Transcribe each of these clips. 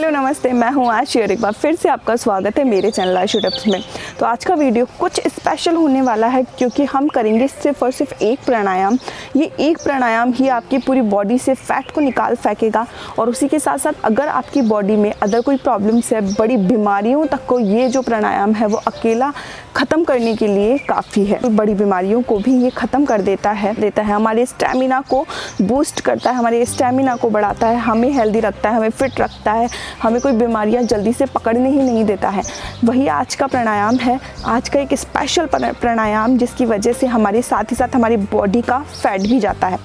Hello नमस्ते, मैं हूँ आशी और एक बार फिर से आपका स्वागत है मेरे चैनल आशी टिप्स में। तो आज का वीडियो कुछ स्पेशल होने वाला है क्योंकि हम करेंगे सिर्फ और सिर्फ एक प्राणायाम। ये एक प्राणायाम ही आपकी पूरी बॉडी से फैट को निकाल फेंकेगा और उसी के साथ साथ अगर आपकी बॉडी में अदर कोई प्रॉब्लम्स है, बड़ी बीमारियों तक को ये जो प्राणायाम है वो अकेला ख़त्म करने के लिए काफ़ी है। तो बड़ी बीमारियों को भी ये ख़त्म कर देता है हमारे स्टेमिना को बूस्ट करता है, हमारे स्टेमिना को बढ़ाता है, हमें हेल्दी रखता है, हमें फिट रखता है, हमें कोई बीमारियां जल्दी से पकड़ने ही नहीं देता है। वही आज का प्राणायाम है, आज का एक स्पेशल प्राणायाम जिसकी वजह से हमारे साथ ही साथ हमारी बॉडी का फैट भी जाता है।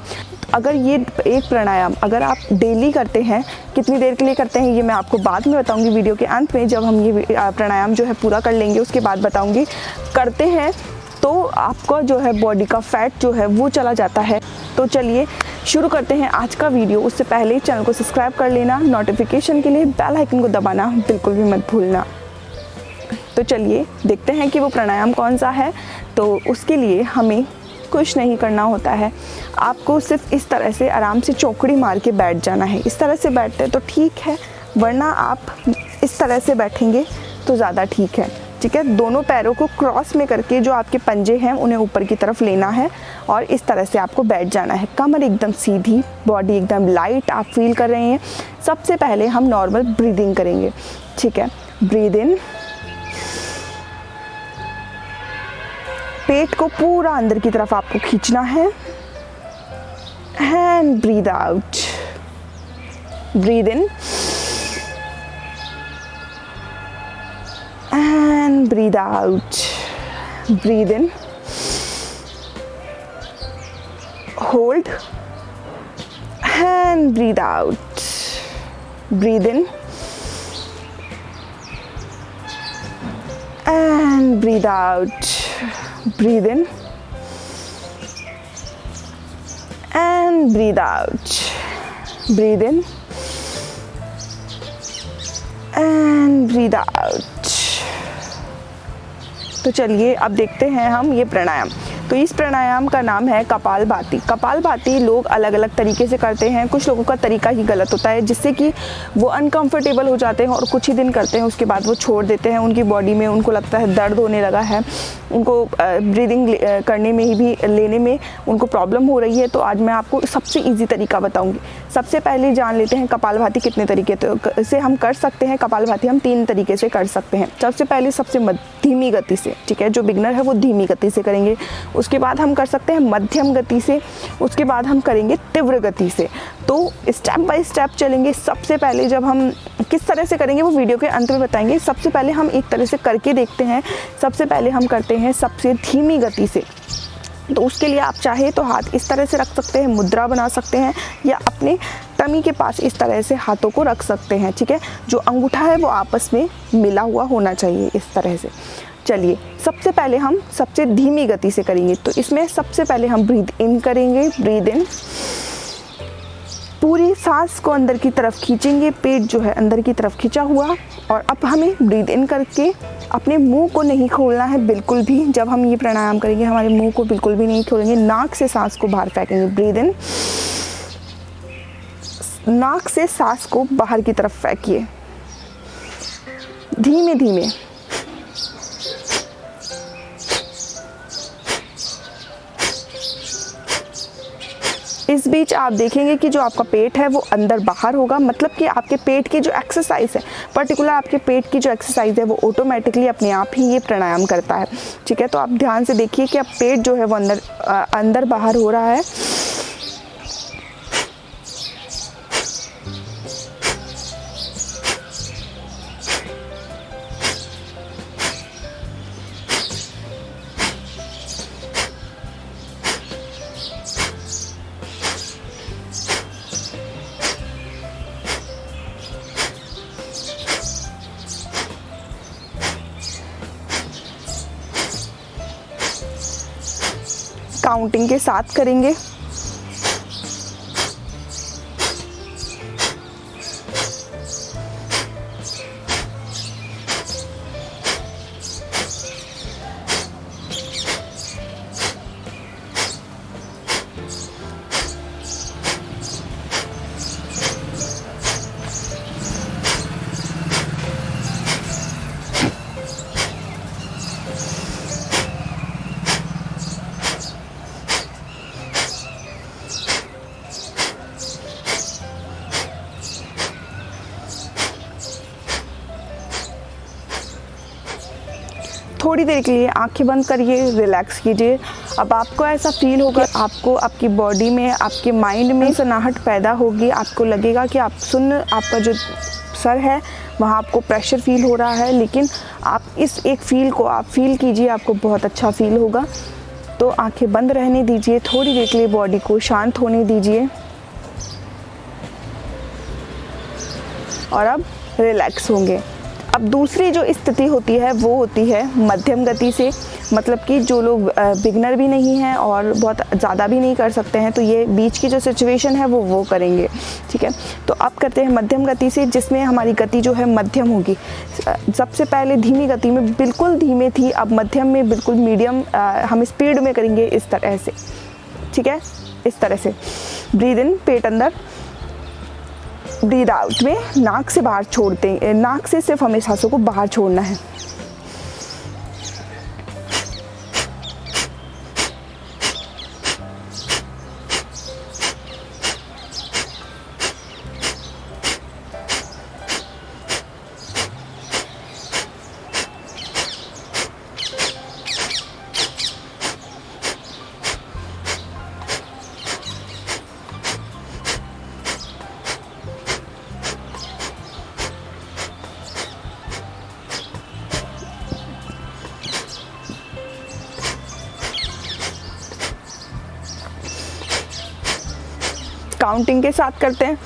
अगर ये एक प्राणायाम अगर आप डेली करते हैं, कितनी देर के लिए करते हैं ये मैं आपको बाद में बताऊंगी वीडियो के अंत में। जब हम ये प्राणायाम जो है पूरा कर लेंगे उसके बाद बताऊंगी। करते हैं तो आपका जो है बॉडी का फैट जो है वो चला जाता है। तो चलिए शुरू करते हैं आज का वीडियो। उससे पहले चैनल को सब्सक्राइब कर लेना, नोटिफिकेशन के लिए बेल आइकन को दबाना बिल्कुल भी मत भूलना। तो चलिए देखते हैं कि वो प्राणायाम कौन सा है। तो उसके लिए हमें कुछ नहीं करना होता है, आपको सिर्फ इस तरह से आराम से चौकड़ी मार के बैठ जाना है। इस तरह से बैठते तो ठीक है, वरना आप इस तरह से बैठेंगे तो ज़्यादा ठीक है। ठीक है, दोनों पैरों को क्रॉस में करके जो आपके पंजे हैं उन्हें ऊपर की तरफ लेना है और इस तरह से आपको बैठ जाना है। कमर एकदम सीधी, बॉडी एकदम लाइट आप फील कर रहे हैं। सबसे पहले हम नॉर्मल ब्रीदिंग करेंगे। ठीक है, ब्रीद इन, पेट को पूरा अंदर की तरफ आपको खींचना है and breathe out. Breathe in and breathe out. Breathe in, hold and breathe out. Breathe in and breathe out. Breathe in and breathe out. Breathe in and breathe out. तो चलिए अब देखते हैं हम ये प्राणायाम। तो इस प्राणायाम का नाम है कपालभाति। कपालभाति लोग अलग अलग तरीके से करते हैं, कुछ लोगों का तरीका ही गलत होता है जिससे कि वो अनकंफर्टेबल हो जाते हैं और कुछ ही दिन करते हैं, उसके बाद वो छोड़ देते हैं। उनकी बॉडी में उनको लगता है दर्द होने लगा है, उनको ब्रीदिंग करने में ही भी लेने में उनको प्रॉब्लम हो रही है। तो आज मैं आपको सबसे ईजी तरीका बताऊँगी। सबसे पहले जान लेते हैं कपालभाति कितने तरीके से हम कर सकते हैं। कपालभाति हम 3 तरीके से कर सकते हैं। सबसे पहले सबसे धीमी गति से, ठीक है, जो बिगनर है वो धीमी गति से करेंगे। उसके बाद हम कर सकते हैं मध्यम गति से, उसके बाद हम करेंगे तीव्र गति से। तो स्टेप बाय स्टेप चलेंगे। सबसे पहले जब हम किस तरह से करेंगे वो वीडियो के अंत में बताएंगे। सबसे पहले हम एक तरह से करके देखते हैं। सबसे पहले हम करते हैं सबसे धीमी गति से। तो उसके लिए आप चाहे तो हाथ इस तरह से रख सकते हैं, मुद्रा बना सकते हैं, या अपने टमी के पास इस तरह से हाथों को रख सकते हैं। ठीक है, जो अंगूठा है वो आपस में मिला हुआ होना चाहिए इस तरह से। चलिए सबसे पहले हम सबसे धीमी गति से करेंगे। तो इसमें सबसे पहले हम ब्रीद इन करेंगे। ब्रीद इन, पूरी सांस को अंदर की तरफ खींचेंगे, पेट जो है अंदर की तरफ खींचा हुआ। और अब हमें ब्रीद इन करके अपने मुंह को नहीं खोलना है बिल्कुल भी। जब हम ये प्राणायाम करेंगे हमारे मुंह को बिल्कुल भी नहीं खोलेंगे, नाक से सांस को बाहर फेंकेंगे। ब्रीद इन, नाक से सांस को बाहर की तरफ फेंकिए धीमे धीमे। इस बीच आप देखेंगे कि जो आपका पेट है वो अंदर बाहर होगा, मतलब कि आपके पेट की जो एक्सरसाइज है, पर्टिकुलर आपके पेट की जो एक्सरसाइज है वो ऑटोमेटिकली अपने आप ही ये प्राणायाम करता है। ठीक है, तो आप ध्यान से देखिए कि अब पेट जो है वो अंदर बाहर हो रहा है। काउंटिंग के साथ करेंगे। थोड़ी देर के लिए आंखें बंद करिए, रिलैक्स कीजिए। अब आपको ऐसा फील होगा, आपको आपकी बॉडी में, आपके माइंड में सनाहट पैदा होगी। आपको लगेगा कि आपका जो सर है वहाँ आपको प्रेशर फील हो रहा है, लेकिन आप इस एक फील को आप फील कीजिए, आपको बहुत अच्छा फील होगा। तो आंखें बंद रहने दीजिए, थोड़ी देर के लिए बॉडी को शांत होने दीजिए और अब रिलैक्स होंगे। अब दूसरी जो स्थिति होती है वो होती है मध्यम गति से, मतलब कि जो लोग बिगनर भी नहीं हैं और बहुत ज़्यादा भी नहीं कर सकते हैं, तो ये बीच की जो सिचुएशन है वो करेंगे। ठीक है, तो अब करते हैं मध्यम गति से, जिसमें हमारी गति जो है मध्यम होगी। सबसे पहले धीमी गति में बिल्कुल धीमे थी, अब मध्यम में बिल्कुल मीडियम हम स्पीड में करेंगे इस तरह से। ठीक है, इस तरह से ब्रीद इन, पेट अंदर, ब्रीद आउट में नाक से बाहर छोड़ते हैं, नाक से सिर्फ हमें सांसों को बाहर छोड़ना है। काउंटिंग के साथ करते हैं।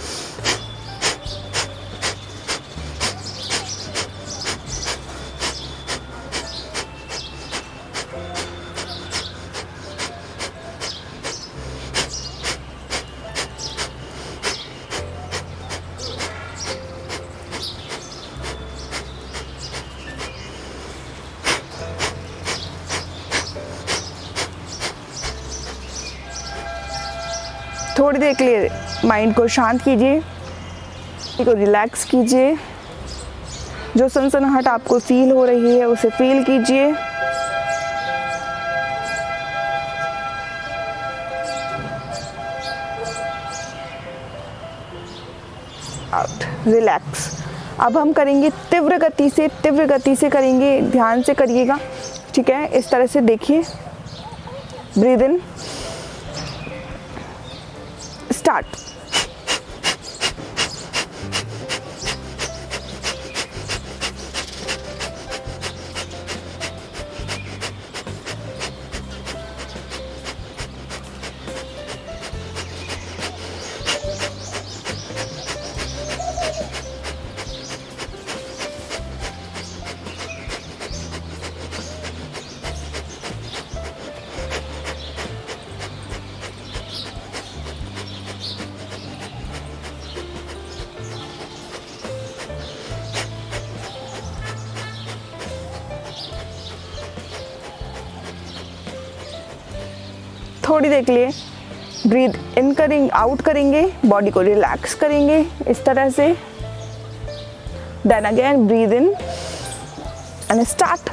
थोड़ी देर के लिए माइंड को शांत कीजिए, को रिलैक्स कीजिए। जो सनसनाहट आपको फील हो रही है उसे फील कीजिए। Out, relax. अब हम करेंगे तीव्र गति से करेंगे, ध्यान से करिएगा। ठीक है, इस तरह से देखिए, ब्रीद इन, स्टार्ट। थोड़ी देर के लिए ब्रीद इन करेंगे, आउट करेंगे, बॉडी को रिलैक्स करेंगे इस तरह से। Then again breathe in and start.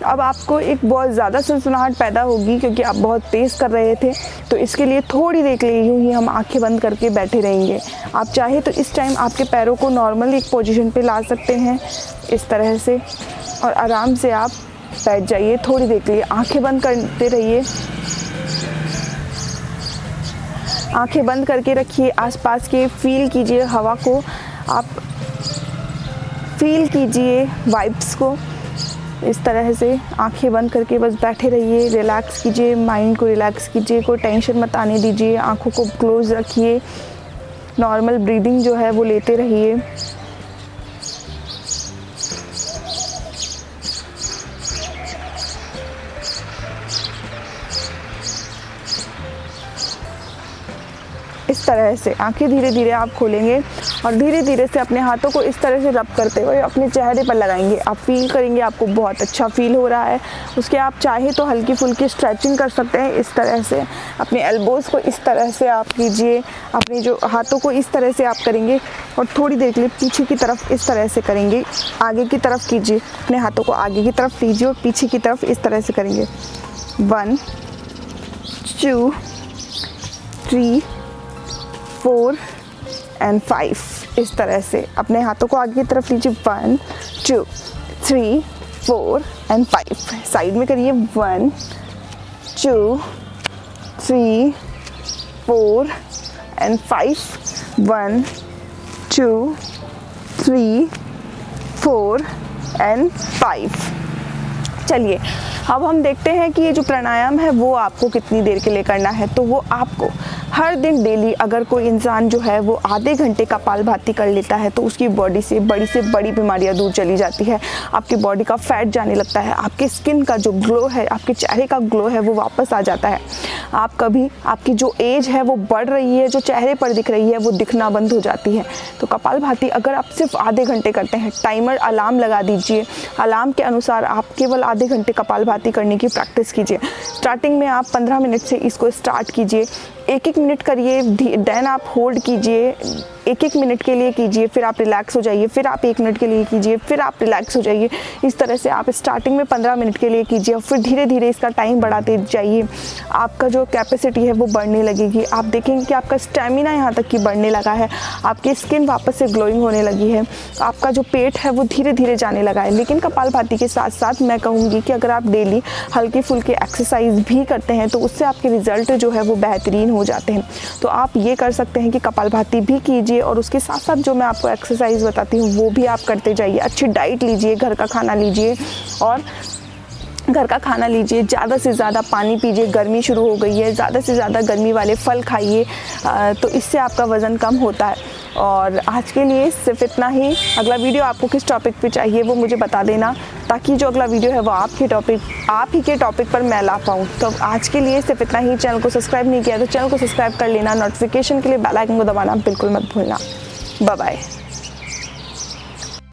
अब आपको एक बहुत ज़्यादा सनसनाहट पैदा होगी क्योंकि आप बहुत तेज़ कर रहे थे, तो इसके लिए थोड़ी देर के लिए यूँ ही हम आंखें बंद करके बैठे रहेंगे। आप चाहे तो इस टाइम आपके पैरों को नॉर्मल एक पोजीशन पे ला सकते हैं इस तरह से, और आराम से आप बैठ जाइए। थोड़ी देर के लिए आंखें बंद करते रहिए, आंखें बंद करके रखिए। आसपास के फील कीजिए, हवा को आप फील कीजिए, वाइब्स को। इस तरह से आंखें बंद करके बस बैठे रहिए, रिलैक्स कीजिए, माइंड को रिलैक्स कीजिए, कोई टेंशन मत आने दीजिए। आंखों को क्लोज रखिए, नॉर्मल ब्रीदिंग जो है वो लेते रहिए। इस तरह से आंखें धीरे धीरे आप खोलेंगे और धीरे धीरे से अपने हाथों को इस तरह से रब करते हुए अपने चेहरे पर लगाएंगे। आप फील करेंगे आपको बहुत अच्छा फील हो रहा है। उसके आप चाहे तो हल्की फुल्की स्ट्रेचिंग कर सकते हैं। इस तरह से अपने एल्बोज़ को इस तरह से आप कीजिए, अपने जो हाथों को इस तरह से आप करेंगे और थोड़ी देर के लिए पीछे की तरफ इस तरह से करेंगे। आगे की तरफ कीजिए, अपने हाथों को आगे की तरफ लीजिए और पीछे की तरफ इस तरह से करेंगे। 1 2 3 4 एंड 5 इस तरह से अपने हाथों को आगे की तरफ लीजिए। 1 2 3 4 एंड 5 साइड में करिए। 1 2 3 4 एंड 5 1 2 3 4 एंड 5। चलिए अब हम देखते हैं कि ये जो प्राणायाम है वो आपको कितनी देर के लिए करना है। तो वो आपको हर दिन डेली, अगर कोई इंसान जो है वो आधे घंटे कपालभाति कर लेता है तो उसकी बॉडी से बड़ी बीमारियां दूर चली जाती है। आपकी बॉडी का फैट जाने लगता है, आपके स्किन का जो ग्लो है, आपके चेहरे का ग्लो है वो वापस आ जाता है। आपकी जो एज है वो बढ़ रही है, जो चेहरे पर दिख रही है वो दिखना बंद हो जाती है। तो कपालभाति अगर आप सिर्फ आधे घंटे करते हैं, टाइमर अलार्म लगा दीजिए, अलार्म के अनुसार आप केवल आधे घंटे कपालभाति करने की प्रैक्टिस कीजिए। स्टार्टिंग में आप 15 मिनट से इसको स्टार्ट कीजिए, 1-1 मिनट करिए, देन आप होल्ड कीजिए, 1-1 मिनट के लिए कीजिए, फिर आप रिलैक्स हो जाइए, फिर आप 1 मिनट के लिए कीजिए, फिर आप रिलैक्स हो जाइए। इस तरह से आप स्टार्टिंग में 15 मिनट के लिए कीजिए और फिर धीरे धीरे इसका टाइम बढ़ाते जाइए। आपका जो कैपेसिटी है वो बढ़ने लगेगी। आप देखेंगे कि आपका स्टेमिना यहाँ तक कि बढ़ने लगा है, आपकी स्किन वापस से ग्लोइंग होने लगी है, आपका जो पेट है वो धीरे धीरे जाने लगा है। लेकिन कपालभाति के साथ साथ मैं कहूँगी कि अगर आप डेली हल्की फुल्की एक्सरसाइज भी करते हैं तो उससे आपके रिजल्ट जो है वो बेहतरीन हो जाते हैं। तो आप ये कर सकते हैं कि कपालभाति भी कीजिए और उसके साथ साथ जो मैं आपको एक्सरसाइज बताती हूँ वो भी आप करते जाइए। अच्छी डाइट लीजिए, घर का खाना लीजिए और घर का खाना लीजिए, ज़्यादा से ज़्यादा पानी पीजिए। गर्मी शुरू हो गई है, ज़्यादा से ज़्यादा गर्मी वाले फल खाइए, तो इससे आपका वज़न कम होता है। और आज के लिए सिर्फ इतना ही। अगला वीडियो आपको किस टॉपिक पे चाहिए वो मुझे बता देना, ताकि जो अगला वीडियो है वो आप ही के टॉपिक पर मैं ला पाऊँ। तो आज के लिए सिर्फ इतना ही। चैनल को सब्सक्राइब नहीं किया तो चैनल को सब्सक्राइब कर लेना। नोटिफिकेशन के लिए बेल आइकन को दबाना बिल्कुल मत भूलना। Bye bye.